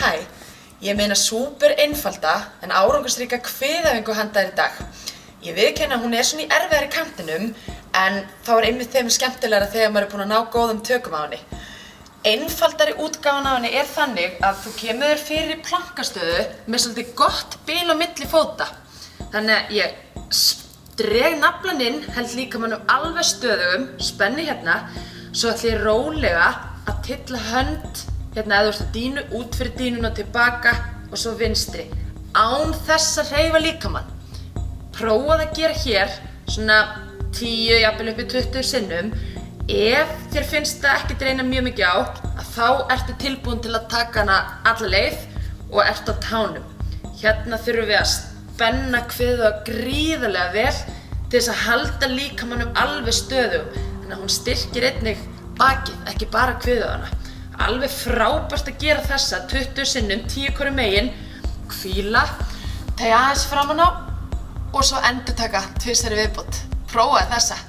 Hæ, ég meina súper einfalda en árangursríka kviðæfingu handa þér í dag. Ég viðurkenni að hún svona í erfiðari kantinum en þá einmitt þeim skemmtilegra þegar maður búinn að ná góðum tökum á henni. Einfaldari útgáfan á henni þannig að þú kemur þér fyrir í plankastöðu með svolítið gott bil á milli fóta. Þannig að ég dreg naflann inn, held líkamannum alveg stöðugum, spenni hérna, svo ætla ég rólega að tylla hönd hérna eða þú ert að dínu, út fyrir dínuna og tilbaka og svo vinstri. Án þess að hreyfa líkamann. Prófaðu að gera hér svona 10, jafnvel upp í 20 sinnum. Ef þér finnst það ekki reyna mjög mikið á, að þá ertu tilbúin til að taka hana alla leið og ertu á tánum. Hérna þurfum við að spenna kviðuga gríðarlega vel til þess að halda líkamannum alveg stöðugum. Þannig að hún styrkir einnig bakið, ekki bara kviðugana. Alveg frábært að gera þessa 20 sinnum, 10 hvoru megin, hvíla, tegja aðeins framan á og svo endurtaka 2 viðbót. Prófaðu þessa.